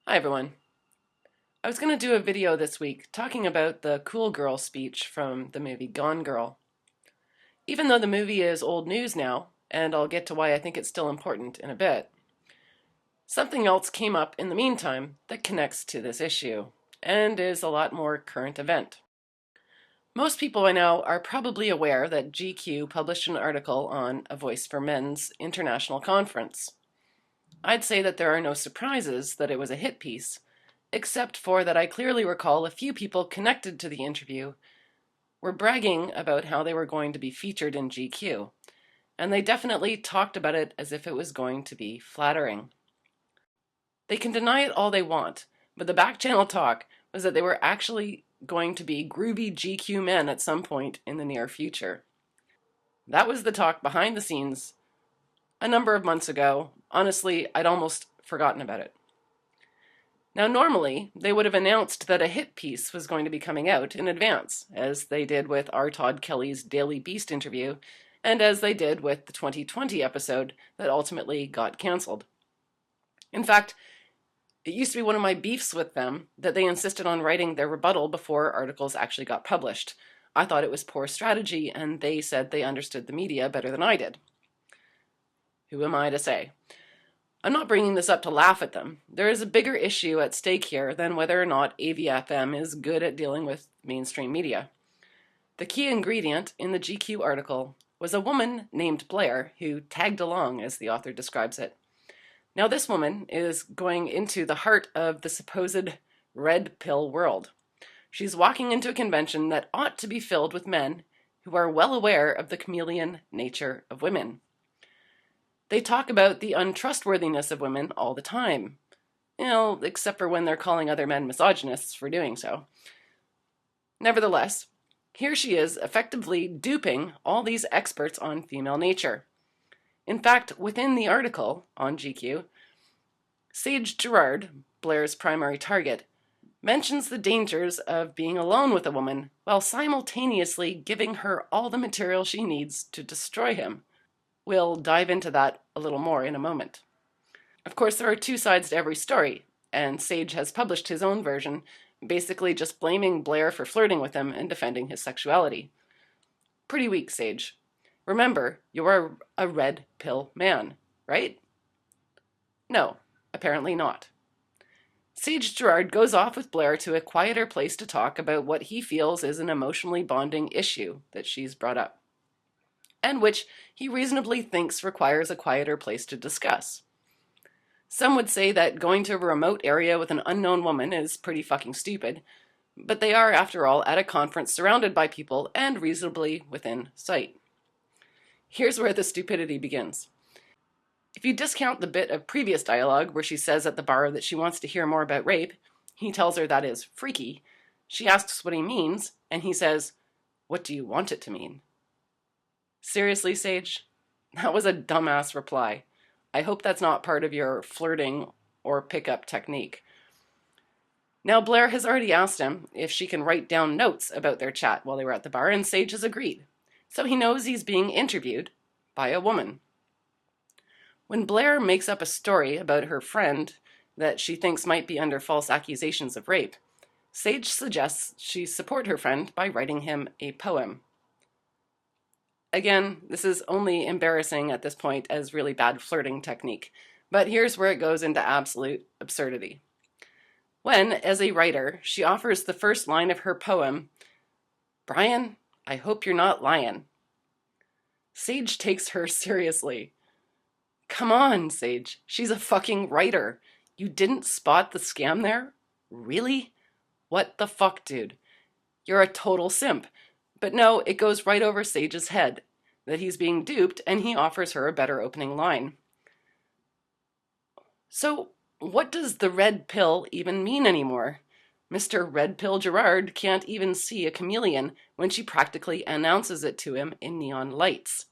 Hi everyone. I was going to do a video this week talking about the cool girl speech from the movie Gone Girl. Even though the movie is old news now, and I'll get to why I think it's still important in a bit, something else came up in the meantime that connects to this issue, and is a lot more current event. Most people by now are probably aware that GQ published an article on A Voice for Men's international conference. I'd say that there are no surprises that it was a hit piece, except for that I clearly recall a few people connected to the interview were bragging about how they were going to be featured in GQ, and they definitely talked about it as if it was going to be flattering. They can deny it all they want, but the back channel talk was that they were actually going to be groovy GQ men at some point in the near future. That was the talk behind the scenes a number of months ago. Honestly, I'd almost forgotten about it. Now, normally, they would have announced that a hit piece was going to be coming out in advance, as they did with R. Todd Kelly's Daily Beast interview, and as they did with the 2020 episode that ultimately got canceled. In fact, it used to be one of my beefs with them that they insisted on writing their rebuttal before articles actually got published. I thought it was poor strategy, and they said they understood the media better than I did. Who am I to say? I'm not bringing this up to laugh at them. There is a bigger issue at stake here than whether or not AVfM is good at dealing with mainstream media. The key ingredient in the GQ article was a woman named Blair who tagged along, as the author describes it. Now, this woman is going into the heart of the supposed red pill world. She's walking into a convention that ought to be filled with men who are well aware of the chameleon nature of women. They talk about the untrustworthiness of women all the time, except for when they're calling other men misogynists for doing so. Nevertheless, here she is effectively duping all these experts on female nature. In fact, within the article on GQ, Sage Gerard, Blair's primary target, mentions the dangers of being alone with a woman while simultaneously giving her all the material she needs to destroy him. We'll dive into that a little more in a moment. Of course, there are two sides to every story, and Sage has published his own version, basically just blaming Blair for flirting with him and defending his sexuality. Pretty weak, Sage. Remember, you're a red pill man, right? No, apparently not. Sage Gerard goes off with Blair to a quieter place to talk about what he feels is an emotionally bonding issue that she's brought up, and which he reasonably thinks requires a quieter place to discuss. Some would say that going to a remote area with an unknown woman is pretty fucking stupid, but they are, after all, at a conference surrounded by people and reasonably within sight. Here's where the stupidity begins. If you discount the bit of previous dialogue where she says at the bar that she wants to hear more about rape, he tells her that is freaky. She asks what he means, and he says, "What do you want it to mean?" Seriously, Sage? That was a dumbass reply. I hope that's not part of your flirting or pickup technique. Now, Blair has already asked him if she can write down notes about their chat while they were at the bar, and Sage has agreed. So he knows he's being interviewed by a woman. When Blair makes up a story about her friend that she thinks might be under false accusations of rape, Sage suggests she support her friend by writing him a poem. Again, this is only embarrassing at this point as really bad flirting technique, but here's where it goes into absolute absurdity. When, as a writer, she offers the first line of her poem, "Brian, I hope you're not lying," Sage takes her seriously. Come on, Sage, she's a fucking writer. You didn't spot the scam there? Really? What the fuck, dude? You're a total simp. But no, it goes right over Sage's head that he's being duped, and he offers her a better opening line. So, what does the red pill even mean anymore? Mr. Red Pill Gerard can't even see a chameleon when she practically announces it to him in neon lights.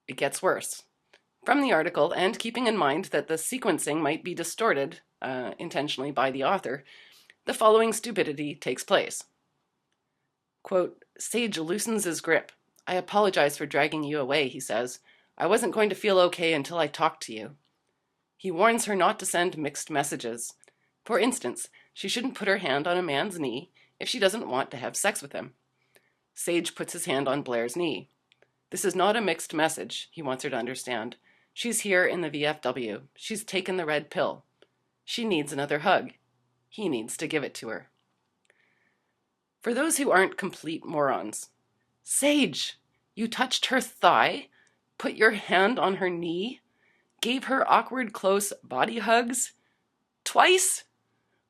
It gets worse. From the article, and keeping in mind that the sequencing might be distorted intentionally by the author, the following stupidity takes place. Quote, Sage loosens his grip. "I apologize for dragging you away," he says. "I wasn't going to feel okay until I talked to you." He warns her not to send mixed messages. For instance, she shouldn't put her hand on a man's knee if she doesn't want to have sex with him. Sage puts his hand on Blair's knee. This is not a mixed message, he wants her to understand. She's here in the VFW. She's taken the red pill. She needs another hug. He needs to give it to her. For those who aren't complete morons, Sage, you touched her thigh, put your hand on her knee, gave her awkward close body hugs? Twice?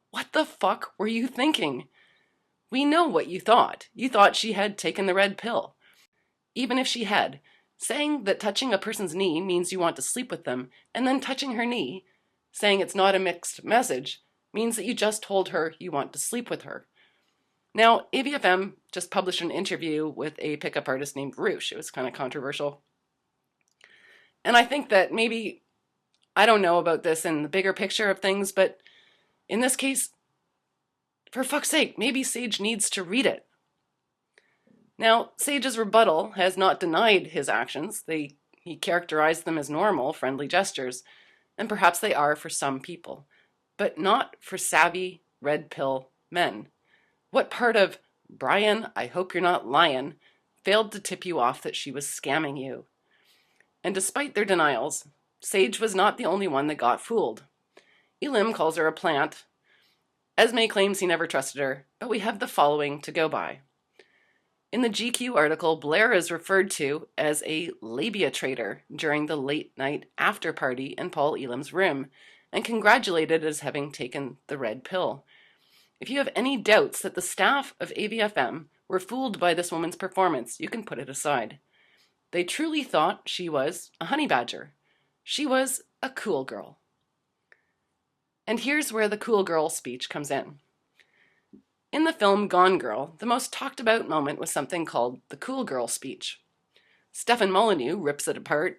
What the fuck were you thinking? We know what you thought. You thought she had taken the red pill. Even if she had, saying that touching a person's knee means you want to sleep with them, and then touching her knee, saying it's not a mixed message, means that you just told her you want to sleep with her. Now, AVfM just published an interview with a pickup artist named Roosh. It was kind of controversial. And I think that maybe, I don't know about this in the bigger picture of things, but in this case, for fuck's sake, maybe Sage needs to read it. Now, Sage's rebuttal has not denied his actions. He characterized them as normal, friendly gestures, and perhaps they are for some people, but not for savvy, red pill men. What part of, Brian, I hope you're not lying, failed to tip you off that she was scamming you? And despite their denials, Sage was not the only one that got fooled. Elim calls her a plant. Esme claims he never trusted her, but we have the following to go by. In the GQ article, Blair is referred to as a labia trader during the late night after party in Paul Elam's room, and congratulated as having taken the red pill. If you have any doubts that the staff of AVfM were fooled by this woman's performance, you can put it aside. They truly thought she was a honey badger. She was a cool girl. And here's where the cool girl speech comes in. In the film Gone Girl, the most talked about moment was something called the cool girl speech. Stefan Molyneux rips it apart,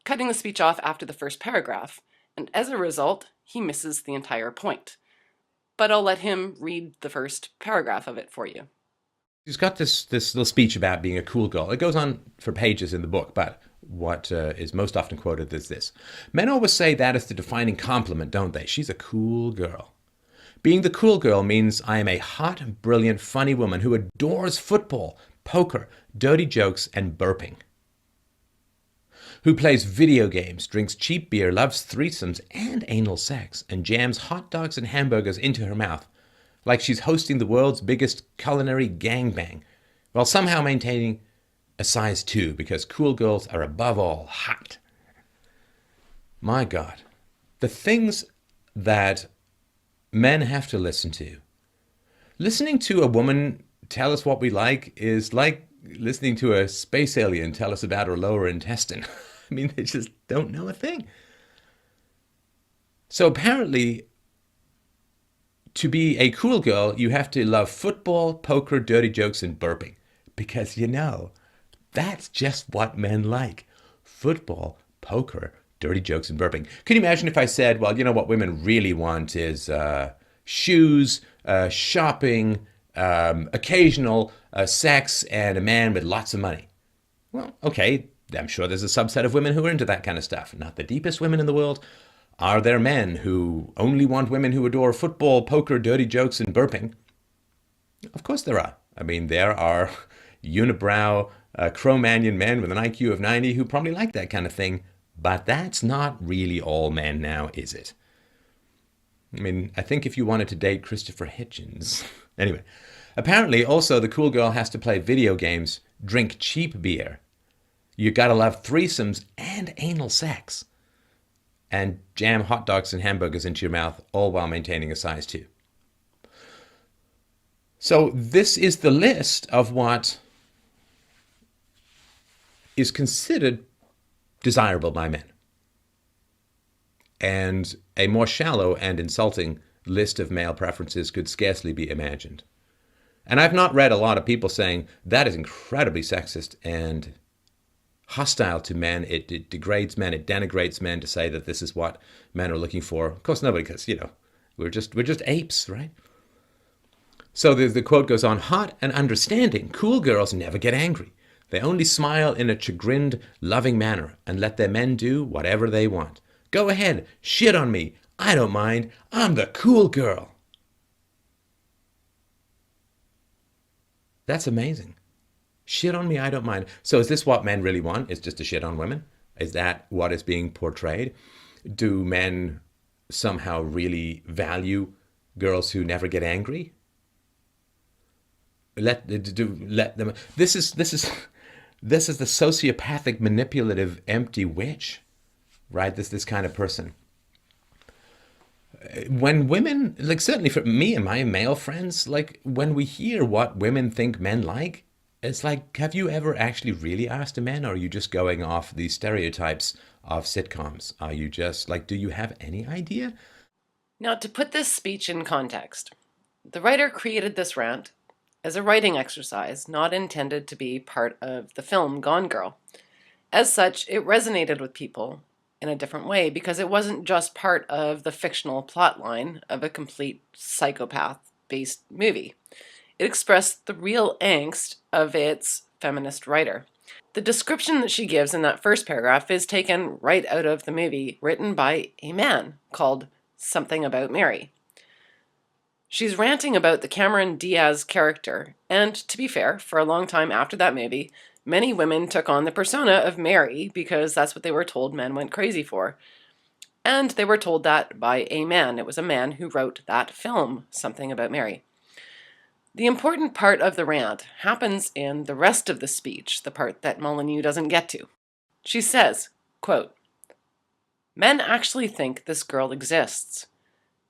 cutting the speech off after the first paragraph, and as a result, he misses the entire point. But I'll let him read the first paragraph of it for you. She's got this little speech about being a cool girl. It goes on for pages in the book, but what is most often quoted is this. Men always say that is the defining compliment, don't they? She's a cool girl. Being the cool girl means I am a hot, brilliant, funny woman who adores football, poker, dirty jokes, and burping. Who plays video games, drinks cheap beer, loves threesomes and anal sex, and jams hot dogs and hamburgers into her mouth, like she's hosting the world's biggest culinary gangbang, while somehow maintaining a size 2, because cool girls are above all hot. My God, the things that men have to listen to. Listening to a woman tell us what we like is like listening to a space alien tell us about her lower intestine. I mean, they just don't know a thing. So apparently, to be a cool girl, you have to love football, poker, dirty jokes, and burping. Because, that's just what men like. Football, poker, dirty jokes, and burping. Can you imagine if I said, well, what women really want is shoes, shopping, occasional sex, and a man with lots of money? Well, okay, I'm sure there's a subset of women who are into that kind of stuff. Not the deepest women in the world. Are there men who only want women who adore football, poker, dirty jokes, and burping? Of course there are. I mean, there are unibrow, Cro-Magnon men with an IQ of 90 who probably like that kind of thing. But that's not really all men now, is it? I mean, I think if you wanted to date Christopher Hitchens... Anyway, apparently also the cool girl has to play video games, drink cheap beer. You gotta love threesomes and anal sex. And jam hot dogs and hamburgers into your mouth, all while maintaining a size 2. So this is the list of what is considered desirable by men. And a more shallow and insulting list of male preferences could scarcely be imagined. And I've not read a lot of people saying that is incredibly sexist and hostile to men. It degrades men. It denigrates men to say that this is what men are looking for. Of course, nobody, because, we're just apes, right? So the quote goes on, hot and understanding, cool girls never get angry. They only smile in a chagrined, loving manner and let their men do whatever they want. Go ahead, shit on me. I don't mind. I'm the cool girl. That's amazing. Shit on me, I don't mind. So is this what men really want? Is just to shit on women? Is that what is being portrayed? Do men somehow really value girls who never get angry? Let them. This is the sociopathic, manipulative, empty witch, right? This kind of person. When women, like, certainly for me and my male friends, like, when we hear what women think men like, it's like, have you ever actually really asked a man, or are you just going off these stereotypes of sitcoms? Are you just like, do you have any idea? Now, to put this speech in context, the writer created this rant as a writing exercise not intended to be part of the film Gone Girl. As such, it resonated with people in a different way because it wasn't just part of the fictional plotline of a complete psychopath-based movie. It expressed the real angst of its feminist writer. The description that she gives in that first paragraph is taken right out of the movie, written by a man called Something About Mary. She's ranting about the Cameron Diaz character, and to be fair, for a long time after that movie, many women took on the persona of Mary because that's what they were told men went crazy for. And they were told that by a man. It was a man who wrote that film, Something About Mary. The important part of the rant happens in the rest of the speech, the part that Molyneux doesn't get to. She says, quote, "Men actually think this girl exists.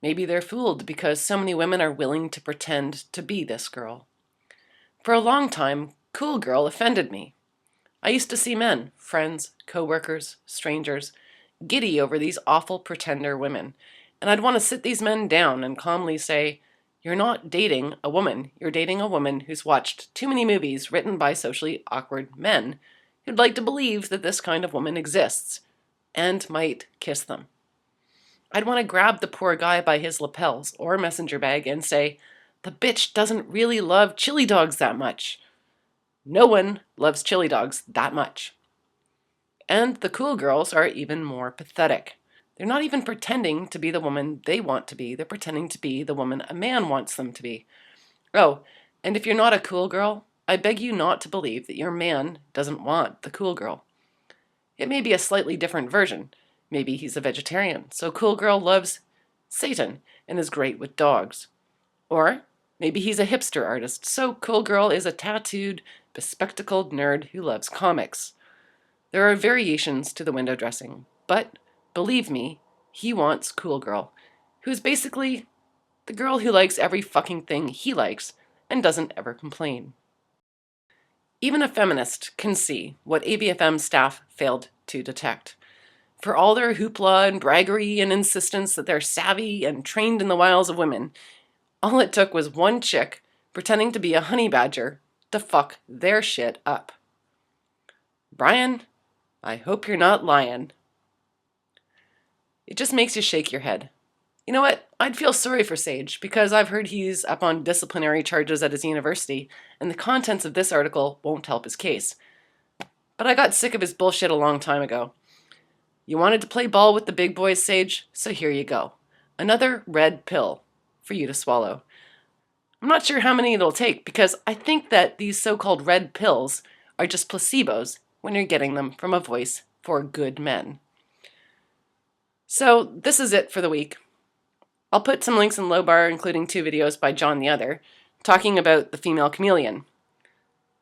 Maybe they're fooled because so many women are willing to pretend to be this girl. For a long time, cool girl offended me. I used to see men, friends, co-workers, strangers, giddy over these awful pretender women, and I'd want to sit these men down and calmly say, you're not dating a woman, you're dating a woman who's watched too many movies written by socially awkward men who'd like to believe that this kind of woman exists and might kiss them. I'd want to grab the poor guy by his lapels or messenger bag and say, the bitch doesn't really love chili dogs that much. No one loves chili dogs that much. And the cool girls are even more pathetic. They're not even pretending to be the woman they want to be. They're pretending to be the woman a man wants them to be. Oh, and if you're not a cool girl, I beg you not to believe that your man doesn't want the cool girl. It may be a slightly different version. Maybe he's a vegetarian, so cool girl loves Satan and is great with dogs. Or maybe he's a hipster artist, so cool girl is a tattooed, bespectacled nerd who loves comics. There are variations to the window dressing, but believe me, he wants cool girl, who's basically the girl who likes every fucking thing he likes and doesn't ever complain. Even a feminist can see what AVfM staff failed to detect. For all their hoopla and braggery and insistence that they're savvy and trained in the wiles of women, all it took was one chick pretending to be a honey badger to fuck their shit up. Brian, I hope you're not lying. It just makes you shake your head. You know what? I'd feel sorry for Sage because I've heard he's up on disciplinary charges at his university, and the contents of this article won't help his case. But I got sick of his bullshit a long time ago. You wanted to play ball with the big boys, Sage, so here you go. Another red pill for you to swallow. I'm not sure how many it'll take because I think that these so-called red pills are just placebos when you're getting them from a voice for good men. So this is it for the week. I'll put some links in low bar, including 2 videos by John the Other, talking about the female chameleon,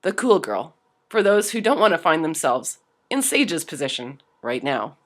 the cool girl, for those who don't want to find themselves in Sage's position right now.